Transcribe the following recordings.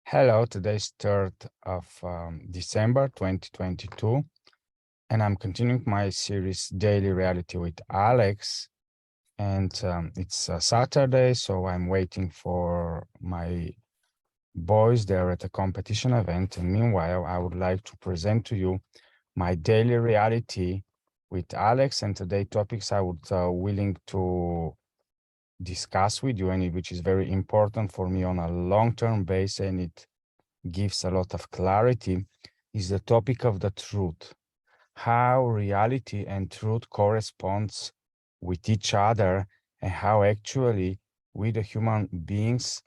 Hello, today's 3rd of December 2022, and I'm continuing my series Daily Reality with Alex. And it's Saturday, so I'm waiting for my boys. They're at a competition event. And meanwhile, I would like to present to you my daily reality with Alex. And today's topics I would willing to discuss with you, and which is very important for me on a long-term basis, and it gives a lot of clarity, is the topic of the truth. How reality and truth corresponds with each other, and how actually we, the human beings,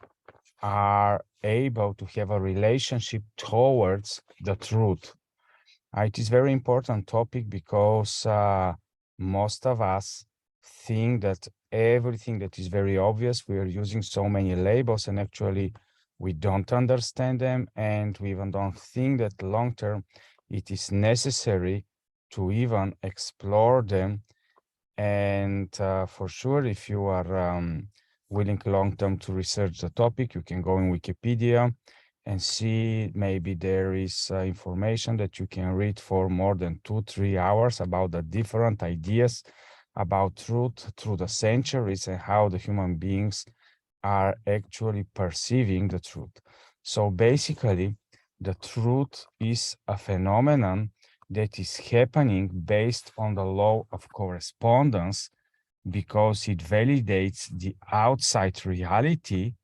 are able to have a relationship towards the truth. It is very important topic because most of us think that everything that is very obvious, we are using so many labels, and actually we don't understand them, and we even don't think that long term it is necessary to even explore them. And for sure, if you are willing long term to research the topic, you can go in Wikipedia and see maybe there is information that you can read for more than 2-3 hours about the different ideas about truth through the centuries and how the human beings are actually perceiving the truth. So basically, the truth is a phenomenon that is happening based on the law of correspondence, because it validates the outside reality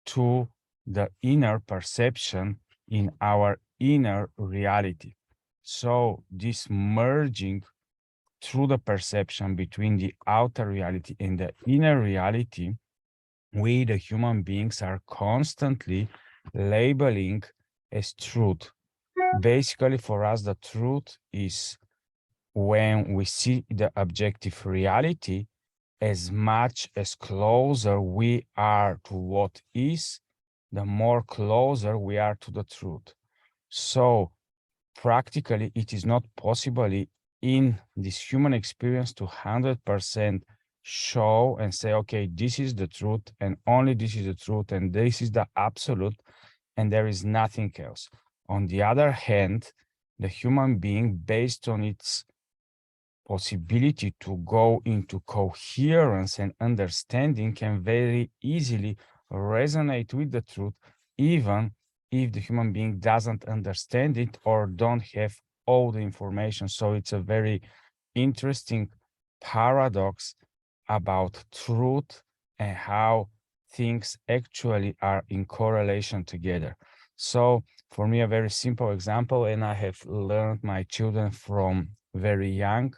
to the inner perception in our inner reality. So this merging through the perception between the outer reality and the inner reality, we, the human beings, are constantly labeling as truth. Basically, for us, the truth is when we see the objective reality, as much as closer we are to what is, the more closer we are to the truth. So practically, it is not possible in this human experience to 100% show and say, okay, this is the truth, and only this is the truth, and this is the absolute, and there is nothing else. On the other hand, the human being, based on its possibility to go into coherence and understanding, can very easily resonate with the truth, even if the human being doesn't understand it or don't have all the information. So it's a very interesting paradox about truth and how things actually are in correlation together. So for me, a very simple example, and I have learned my children from very young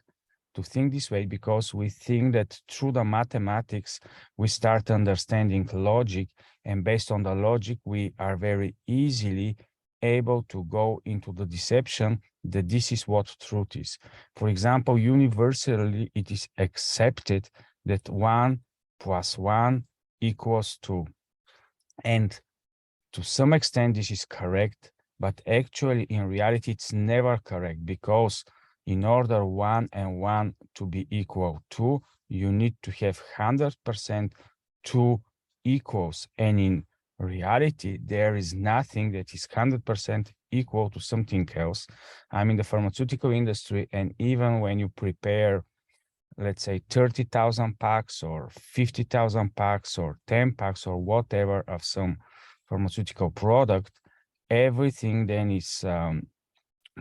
to think this way, because we think that through the mathematics, we start understanding logic, and based on the logic, we are very easily able to go into the deception that this is what truth is. For example, universally, it is accepted that 1 + 1 = 2. And to some extent, this is correct, but actually, in reality, it's never correct, because in order 1 and 1 to be equal 2, you need to have 100% 2 equals. And in reality, there is nothing that is 100% equal to something else. I'm in the pharmaceutical industry, and even when you prepare, let's say, 30,000 packs or 50,000 packs or 10 packs or whatever of some pharmaceutical product, everything then is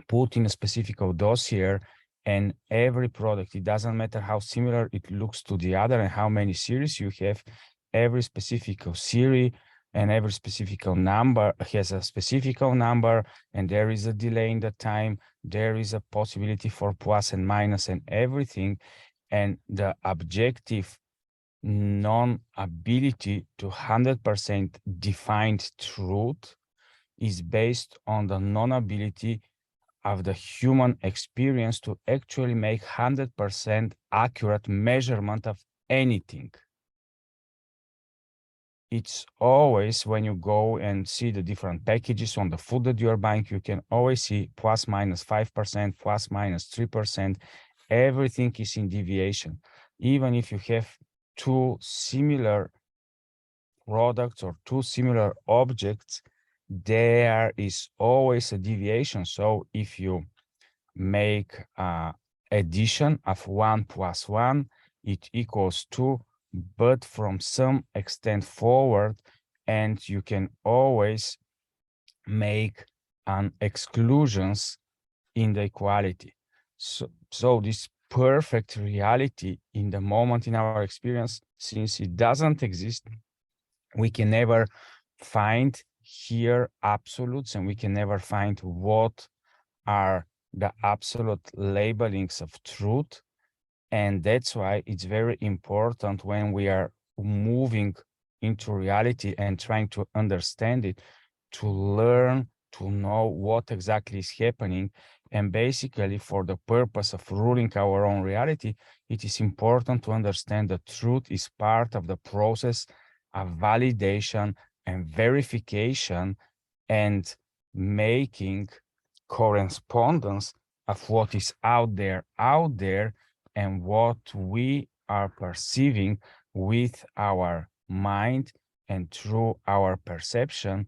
put in a specific dossier, and every product, it doesn't matter how similar it looks to the other and how many series you have, every specific series and every specific number has a specific number, and there is a delay in the time, there is a possibility for plus and minus and everything. And the objective non-ability to 100% defined truth is based on the non-ability of the human experience to actually make 100% accurate measurement of anything. It's always, when you go and see the different packages on the food that you are buying, you can always see ±5%, ±3%. Everything is in deviation. Even if you have two similar products or two similar objects, there is always a deviation. So if you make addition of 1 plus 1, it equals 2, but from some extent forward, and you can always make an exclusions in the equality. So this perfect reality in the moment in our experience, since it doesn't exist, we can never find here absolutes, and we can never find what are the absolute labelings of truth. And that's why it's very important when we are moving into reality and trying to understand it, to learn to know what exactly is happening. And basically, for the purpose of ruling our own reality, it is important to understand that truth is part of the process of validation and verification and making correspondence of what is out there, and what we are perceiving with our mind and through our perception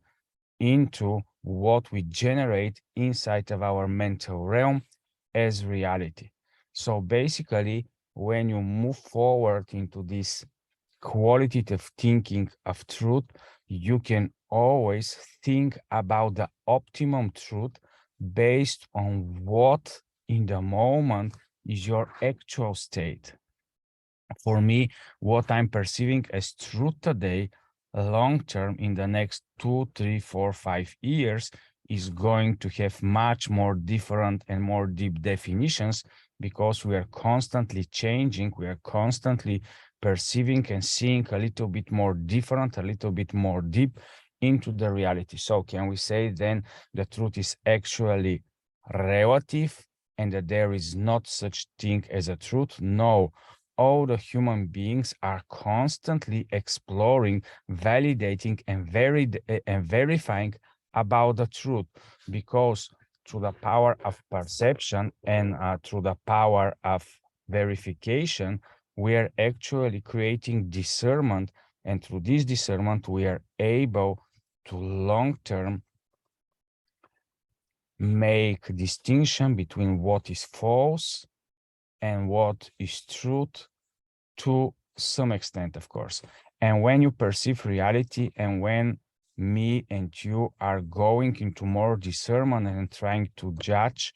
into what we generate inside of our mental realm as reality. So basically, when you move forward into this qualitative thinking of truth, you can always think about the optimum truth based on what in the moment is your actual state. For me, what I'm perceiving as truth today, long term, in the next 2, 3, 4, 5 years, is going to have much more different and more deep definitions, because we are constantly changing, we are constantly perceiving and seeing a little bit more different, a little bit more deep into the reality. So can we say then the truth is actually relative and that there is not such thing as a truth? No, all the human beings are constantly exploring, validating, and verifying about the truth, because through the power of perception and through the power of verification, we are actually creating discernment, and through this discernment, we are able to long-term make distinction between what is false and what is truth, to some extent, of course. And when you perceive reality, and when me and you are going into more discernment and trying to judge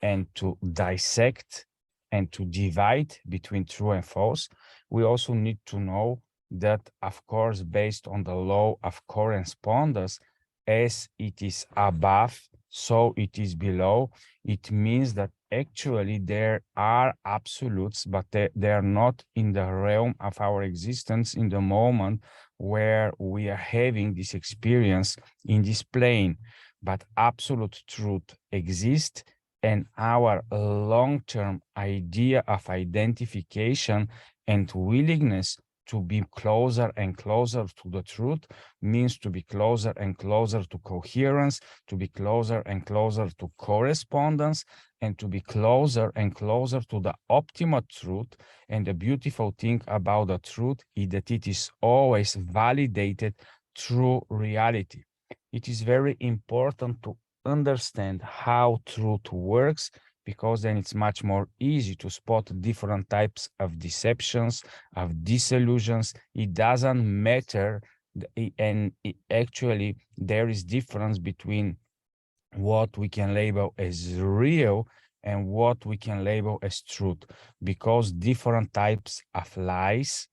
and to dissect and to divide between true and false, we also need to know that, of course, based on the law of correspondence, as it is above, so it is below. It means that actually there are absolutes, but they are not in the realm of our existence in the moment where we are having this experience in this plane. But absolute truth exists, and our long-term idea of identification and willingness to be closer and closer to the truth means to be closer and closer to coherence, to be closer and closer to correspondence, and to be closer and closer to the optimal truth. And the beautiful thing about the truth is that it is always validated through reality. It is very important to understand how truth works, because then it's much more easy to spot different types of deceptions, of disillusions. It doesn't matter, and actually there is difference between what we can label as real and what we can label as truth, because different types of lies,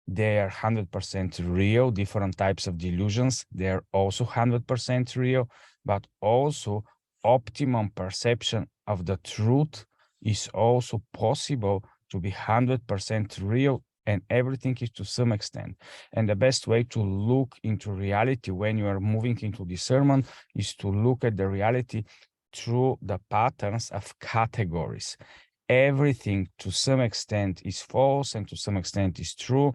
they are 100% real. Different types of delusions, they're also 100% real, but also optimum perception of the truth is also possible to be 100% real, and everything is to some extent. And the best way to look into reality when you are moving into discernment is to look at the reality through the patterns of categories. Everything to some extent is false and to some extent is true.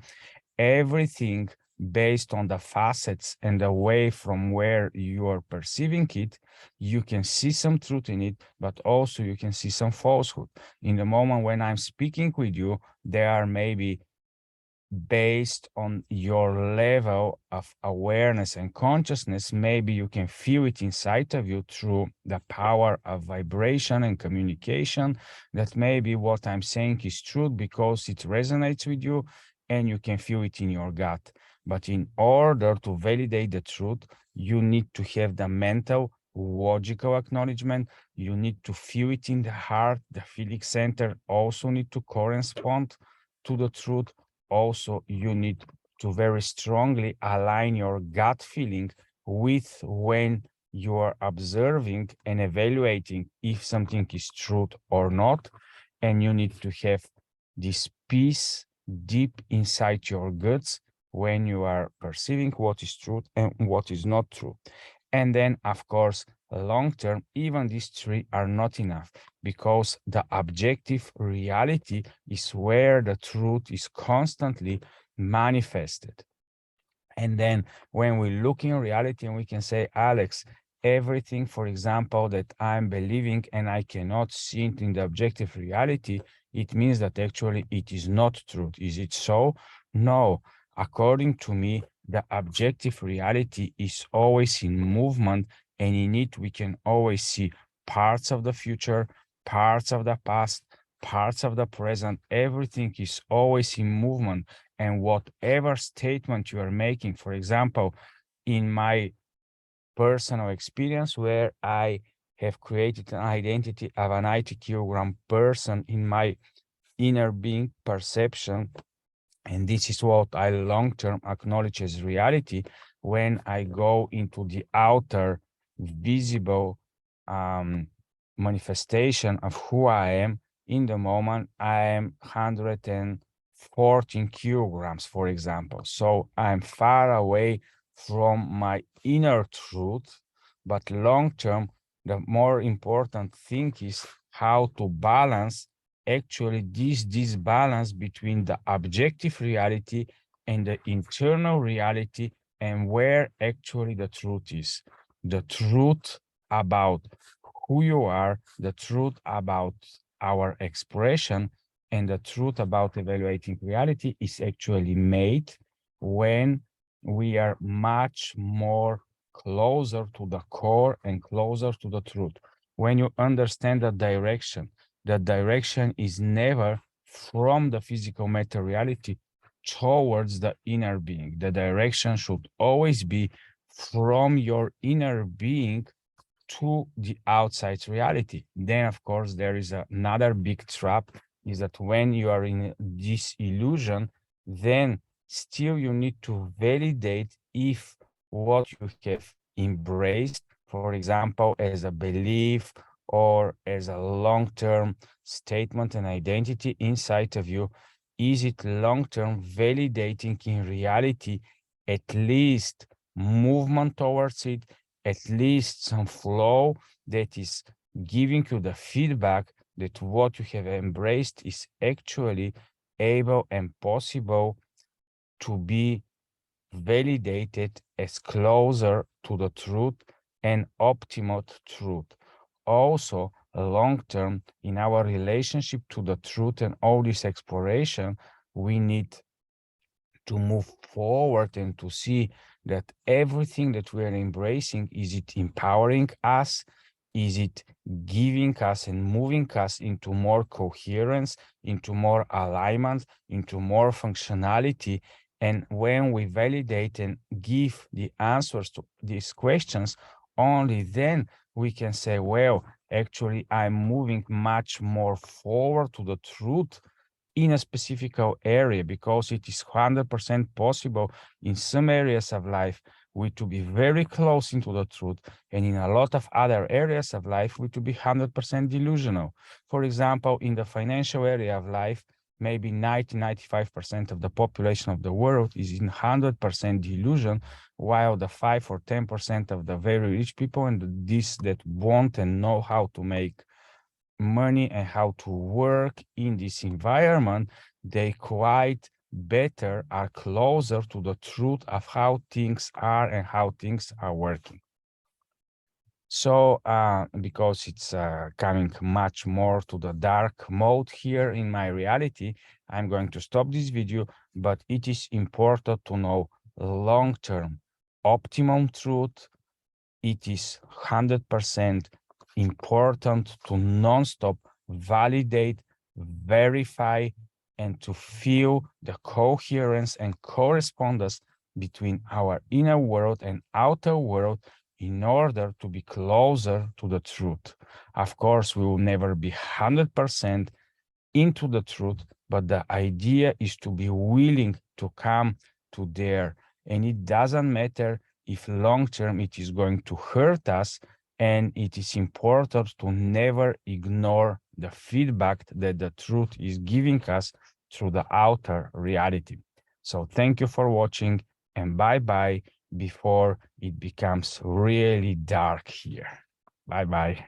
Everything based on the facets and the way from where you are perceiving it, you can see some truth in it, but also you can see some falsehood. In the moment when I'm speaking with you, there are maybe based on your level of awareness and consciousness. Maybe you can feel it inside of you through the power of vibration and communication, that maybe what I'm saying is true because it resonates with you and you can feel it in your gut. But in order to validate the truth, you need to have the mental, logical acknowledgement. You need to feel it in the heart. The feeling center also need to correspond to the truth. Also, you need to very strongly align your gut feeling with when you are observing and evaluating if something is truth or not. And you need to have this peace deep inside your guts when you are perceiving what is truth and what is not true. And then, of course, long term, even these three are not enough, because the objective reality is where the truth is constantly manifested. And then when we look in reality and we can say, Alex, everything, for example, that I'm believing and I cannot see it in the objective reality, it means that actually it is not truth. Is it so? No. According to me, the objective reality is always in movement, and in it we can always see parts of the future, parts of the past, parts of the present. Everything is always in movement. And whatever statement you are making, for example, in my personal experience, where I have created an identity of an 90-kilogram person in my inner being perception, and this is what I long-term acknowledge as reality. When I go into the outer visible manifestation of who I am, in the moment, I am 114 kilograms, for example. So I'm far away from my inner truth, but long-term, the more important thing is how to balance actually this disbalance between the objective reality and the internal reality, and where actually the truth is. The truth about who you are, the truth about our expression, and the truth about evaluating reality is actually made when we are much more closer to the core and closer to the truth. When you understand the direction is never from the physical matter reality towards the inner being. The direction should always be from your inner being to the outside reality. Then, of course, there is another big trap, is that when you are in this illusion, then still you need to validate if what you have embraced, for example, as a belief or as a long-term statement and identity inside of you, is it long-term validating in reality, at least movement towards it, at least some flow that is giving you the feedback that what you have embraced is actually able and possible to be validated as closer to the truth and optimal truth. Also, long term, in our relationship to the truth and all this exploration, we need to move forward and to see that everything that we are embracing, is it empowering us? Is it giving us and moving us into more coherence, into more alignment, into more functionality? And when we validate and give the answers to these questions, only then we can say, well, actually, I'm moving much more forward to the truth in a specific area, because it is 100% possible in some areas of life we to be very close into the truth, and in a lot of other areas of life we to be 100% delusional. For example, in the financial area of life, maybe 90-95% of the population of the world is in 100% delusion, while the 5 or 10% of the very rich people and these that want and know how to make money and how to work in this environment, they quite better are closer to the truth of how things are and how things are working. So because it's coming much more to the dark mode here in my reality, I'm going to stop this video. but it is important to know long-term optimum truth. It is 100% important to non-stop validate, verify, and to feel the coherence and correspondence between our inner world and outer world in order to be closer to the truth. Of course, we will never be 100% into the truth, but the idea is to be willing to come to there. And it doesn't matter if long-term it is going to hurt us, and it is important to never ignore the feedback that the truth is giving us through the outer reality. So thank you for watching, and bye-bye before it becomes really dark here. Bye-bye.